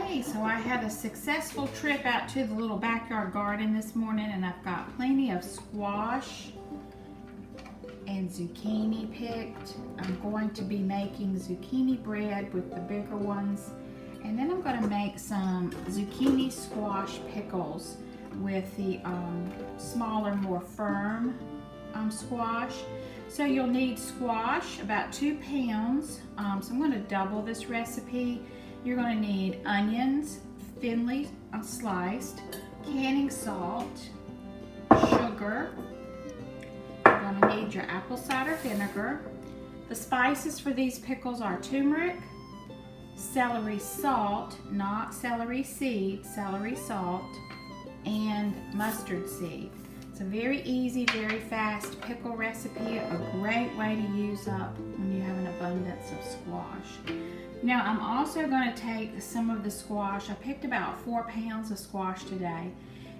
Okay, so I had a successful trip out to the little backyard garden this morning, and I've got plenty of squash and zucchini picked. I'm going to be making zucchini bread with the bigger ones, and then I'm going to make some zucchini squash pickles with the smaller, more firm squash. So you'll need squash, about 2 pounds. So I'm going to double this recipe. You're going to need onions, thinly sliced, canning salt, sugar. You're going to need your apple cider vinegar. The spices for these pickles are turmeric, celery salt, not celery seed, celery salt, and mustard seed. It's a very easy, very fast pickle recipe, a great way to use up when you have an abundance of squash. Now I'm also going to take some of the squash. I picked about 4 pounds of squash today,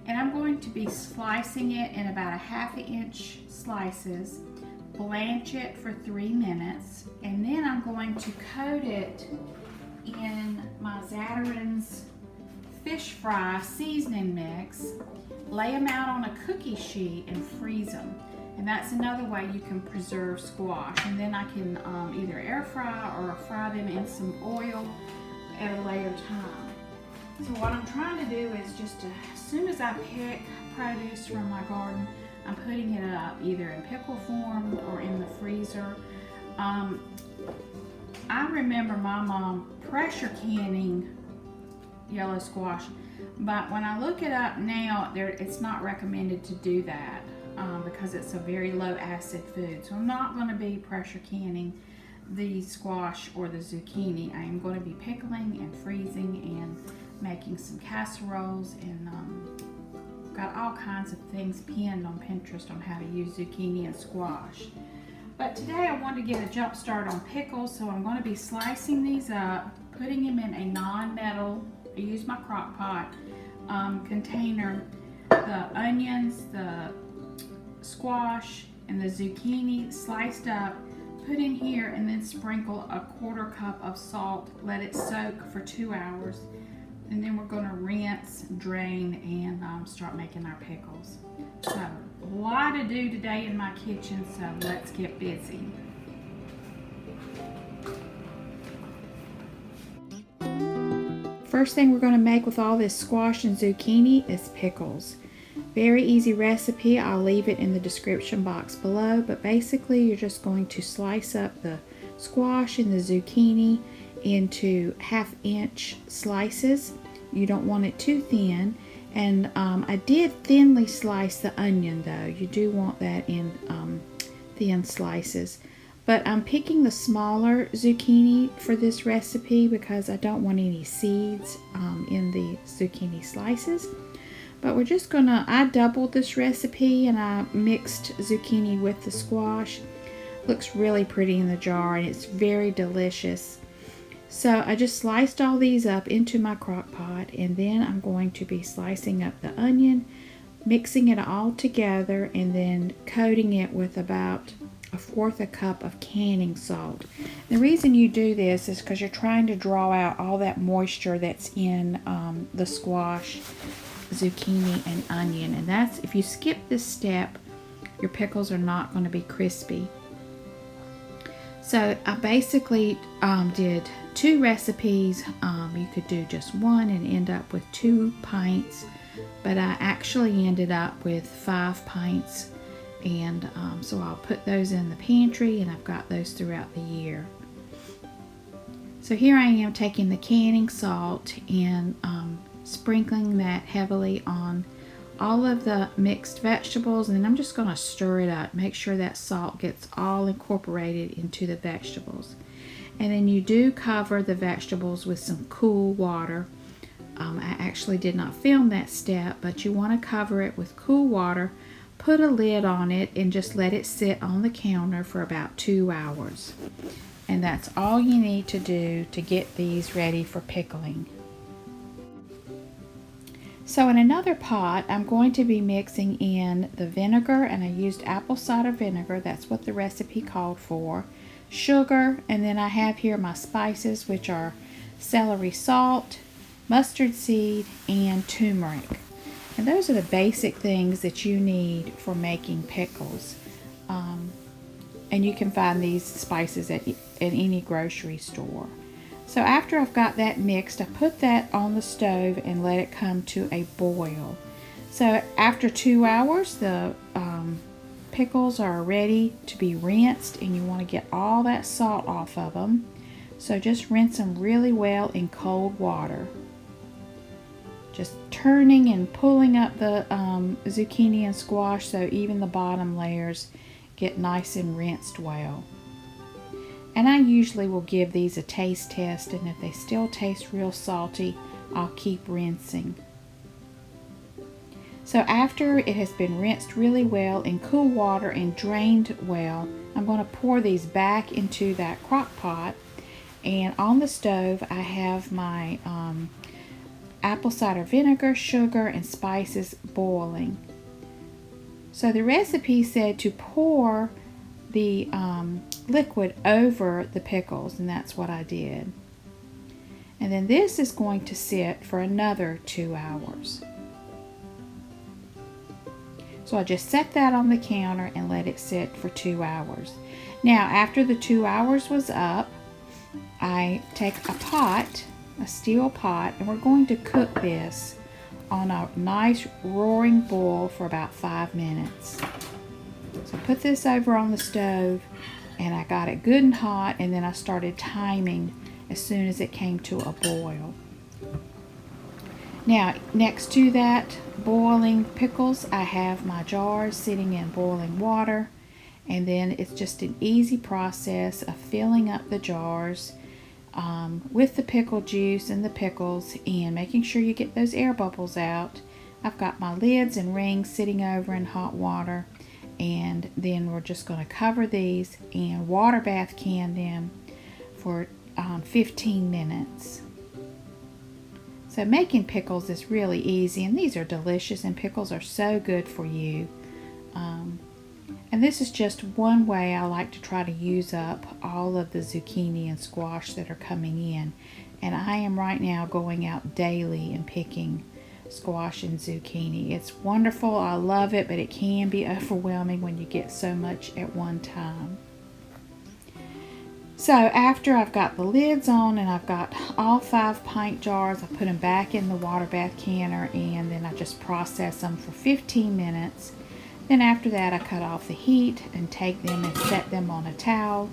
and I'm going to be slicing it in about a 1/2 inch slices, blanch it for 3 minutes, and then I'm going to coat it in my Zatarain's fish fry seasoning mix, lay them out on a cookie sheet and freeze them. And that's another way you can preserve squash. And then I can either air fry or fry them in some oil at a later time. So what I'm trying to do is just as soon as I pick produce from my garden, I'm putting it up either in pickle form or in the freezer. I remember my mom pressure canning yellow squash, but when I look it up now, it's not recommended to do that because it's a very low acid food. So I'm not going to be pressure canning the squash or the zucchini. I am going to be pickling and freezing and making some casseroles, and got all kinds of things pinned on Pinterest on how to use zucchini and squash. But today I want to get a jump start on pickles, so I'm going to be slicing these up, putting them in a non-metal, I use my crock pot container, the onions, the squash, and the zucchini sliced up, put in here, and then sprinkle a 1/4 cup of salt, let it soak for 2 hours, and then we're going to rinse, drain, and start making our pickles. So a lot to do today in my kitchen, so let's get busy. First thing we're going to make with all this squash and zucchini is pickles. Very easy recipe. I'll leave it in the description box below, but basically you're just going to slice up the squash and the zucchini into 1/2 inch slices. You don't want it too thin, and I did thinly slice the onion though. You do want that in thin slices. But I'm picking the smaller zucchini for this recipe because I don't want any seeds in the zucchini slices. But we're just gonna, I doubled this recipe and I mixed zucchini with the squash. Looks really pretty in the jar and it's very delicious. So I just sliced all these up into my crock pot, and then I'm going to be slicing up the onion, mixing it all together, and then coating it with about 1/4 cup of canning salt. The reason you do this is because you're trying to draw out all that moisture that's in the squash, zucchini, and onion. And that's, if you skip this step, your pickles are not going to be crispy. So I basically did 2 recipes. You could do just one and end up with 2 pints, but I actually ended up with 5 pints. And so I'll put those in the pantry, and I've got those throughout the year. So here I am taking the canning salt and sprinkling that heavily on all of the mixed vegetables, and then I'm just going to stir it up, make sure that salt gets all incorporated into the vegetables. And then you do cover the vegetables with some cool water. I actually did not film that step, but you want to cover it with cool water. Put a lid on it and just let it sit on the counter for about 2 hours. And that's all you need to do to get these ready for pickling. So in another pot, I'm going to be mixing in the vinegar, and I used apple cider vinegar. That's what the recipe called for. Sugar, and then I have here my spices, which are celery salt, mustard seed, and turmeric. And those are the basic things that you need for making pickles. And you can find these spices at any grocery store. So after I've got that mixed, I put that on the stove and let it come to a boil. So after 2 hours, the pickles are ready to be rinsed, and you want to get all that salt off of them. So just rinse them really well in cold water. Just turning and pulling up the zucchini and squash so even the bottom layers get nice and rinsed well. And I usually will give these a taste test, and if they still taste real salty, I'll keep rinsing. So after it has been rinsed really well in cool water and drained well, I'm going to pour these back into that crock pot. And on the stove I have my apple cider vinegar, sugar, and spices boiling. So the recipe said to pour the liquid over the pickles, and that's what I did. And then this is going to sit for another 2 hours. So I just set that on the counter and let it sit for 2 hours. Now after the 2 hours was up, I take a pot, a steel pot, and we're going to cook this on a nice roaring boil for about 5 minutes. So I put this over on the stove and I got it good and hot, and then I started timing as soon as it came to a boil. Now next to that boiling pickles, I have my jars sitting in boiling water, and then it's just an easy process of filling up the jars with the pickle juice and the pickles, and making sure you get those air bubbles out. I've got my lids and rings sitting over in hot water, and then we're just going to cover these and water bath can them for 15 minutes. So making pickles is really easy, and these are delicious, and pickles are so good for you. And this is just one way I like to try to use up all of the zucchini and squash that are coming in. And I am right now going out daily and picking squash and zucchini. It's wonderful. I love it, but it can be overwhelming when you get so much at one time. So after I've got the lids on and I've got all 5 pint jars, I put them back in the water bath canner, and then I just process them for 15 minutes. Then after that, I cut off the heat and take them and set them on a towel.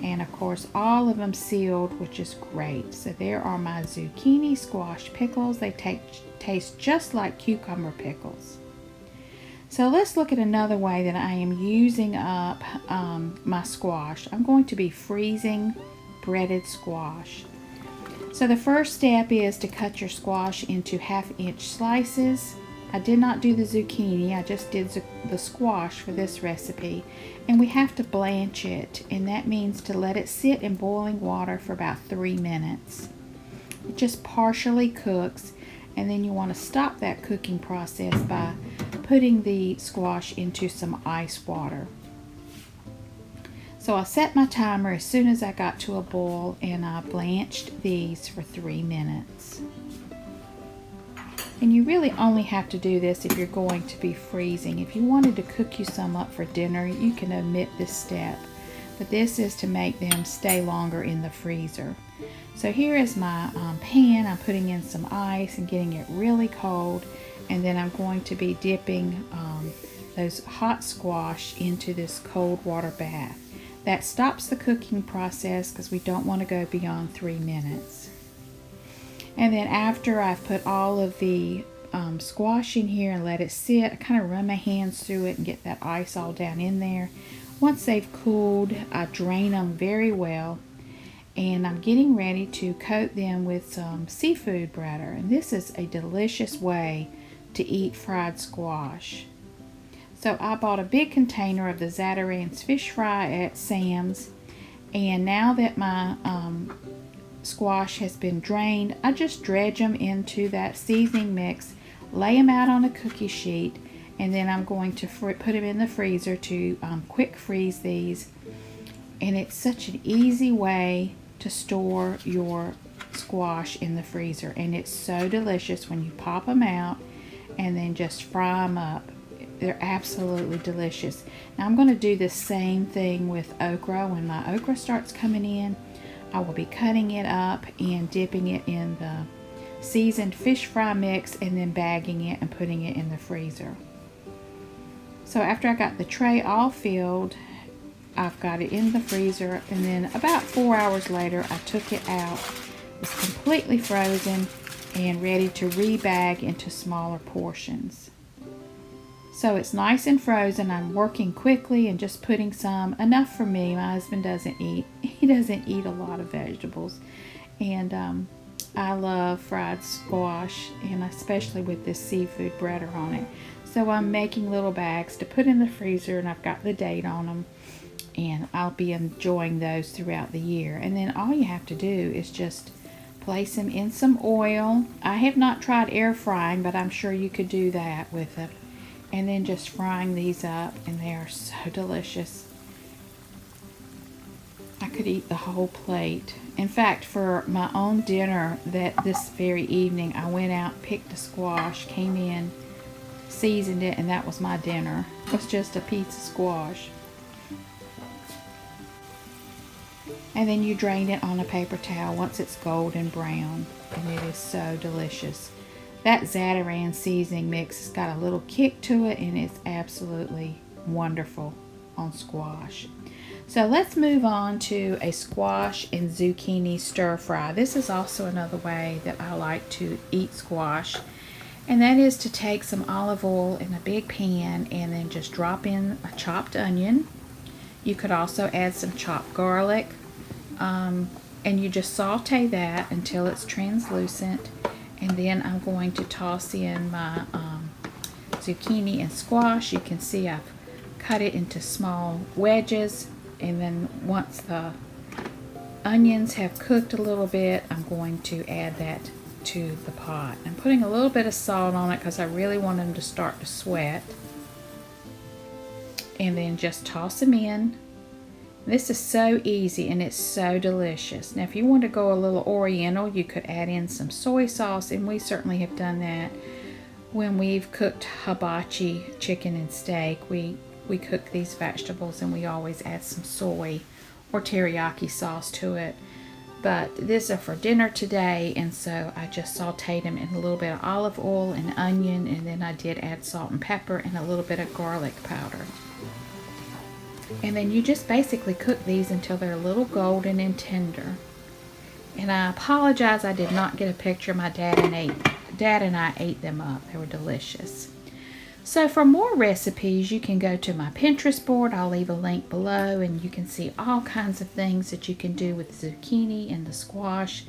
And of course, all of them sealed, which is great. So there are my zucchini squash pickles. They taste just like cucumber pickles. So let's look at another way that I am using up my squash. I'm going to be freezing breaded squash. So the first step is to cut your squash into 1/2 inch slices. I did not do the zucchini, I just did the squash for this recipe. And we have to blanch it, and that means to let it sit in boiling water for about 3 minutes. It just partially cooks, and then you want to stop that cooking process by putting the squash into some ice water. So I set my timer as soon as I got to a boil, and I blanched these for 3 minutes. And you really only have to do this if you're going to be freezing. If you wanted to cook you some up for dinner, you can omit this step. But this is to make them stay longer in the freezer. So here is my pan. I'm putting in some ice and getting it really cold. And then I'm going to be dipping those hot squash into this cold water bath. That stops the cooking process because we don't want to go beyond 3 minutes. And then after I've put all of the squash in here and let it sit, I kind of run my hands through it and get that ice all down in there. Once they've cooled, I drain them very well, and I'm getting ready to coat them with some seafood batter. And this is a delicious way to eat fried squash. So I bought a big container of the Zatarain's fish fry at Sam's, and now that my squash has been drained, I just dredge them into that seasoning mix, lay them out on a cookie sheet, and then I'm going to put them in the freezer to quick freeze these. And it's such an easy way to store your squash in the freezer, and it's so delicious when you pop them out and then just fry them up. They're absolutely delicious. Now I'm going to do the same thing with okra. When my okra starts coming in, I will be cutting it up and dipping it in the seasoned fish fry mix and then bagging it and putting it in the freezer. So after I got the tray all filled, I've got it in the freezer, and then about 4 hours later I took it out. It's completely frozen and ready to rebag into smaller portions. So it's nice and frozen. I'm working quickly and just putting some, enough for me. My husband doesn't eat. He doesn't eat a lot of vegetables. And I love fried squash, and especially with this seafood breader on it. So I'm making little bags to put in the freezer, and I've got the date on them. And I'll be enjoying those throughout the year. And then all you have to do is just place them in some oil. I have not tried air frying, but I'm sure you could do that with it. And then just frying these up, and they are so delicious. I could eat the whole plate. In fact, for my own dinner this very evening, I went out, picked a squash, came in, seasoned it, and that was my dinner. It was just a piece of squash. And then you drain it on a paper towel once it's golden brown, and it is so delicious. That Zatarain seasoning mix has got a little kick to it, and it's absolutely wonderful on squash. So let's move on to a squash and zucchini stir fry. This is also another way that I like to eat squash, and that is to take some olive oil in a big pan and then just drop in a chopped onion. You could also add some chopped garlic, and you just saute that until it's translucent. And then I'm going to toss in my zucchini and squash. You can see I've cut it into small wedges. And then once the onions have cooked a little bit, I'm going to add that to the pot. I'm putting a little bit of salt on it because I really want them to start to sweat. And then just toss them in. This is so easy, and it's so delicious. Now if you want to go a little oriental, you could add in some soy sauce, and we certainly have done that when we've cooked hibachi chicken and steak. We cook these vegetables, and we always add some soy or teriyaki sauce to it. But this is for dinner today, and so I just sauteed them in a little bit of olive oil and onion, and then I did add salt and pepper and a little bit of garlic powder. And then you just basically cook these until they're a little golden and tender. And I apologize, I did not get a picture. My dad and I ate them up. They were delicious. So for more recipes, you can go to my Pinterest board. I'll leave a link below, and you can see all kinds of things that you can do with zucchini and the squash.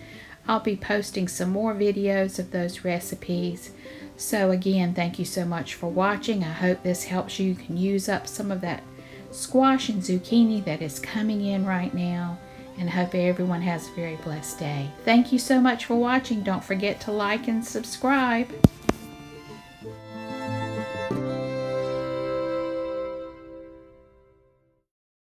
I'll be posting some more videos of those recipes. So again, thank you so much for watching. I hope this helps you. You can use up some of that squash and zucchini that is coming in right now, and I hope everyone has a very blessed day. Thank you so much for watching. Don't forget to like and subscribe.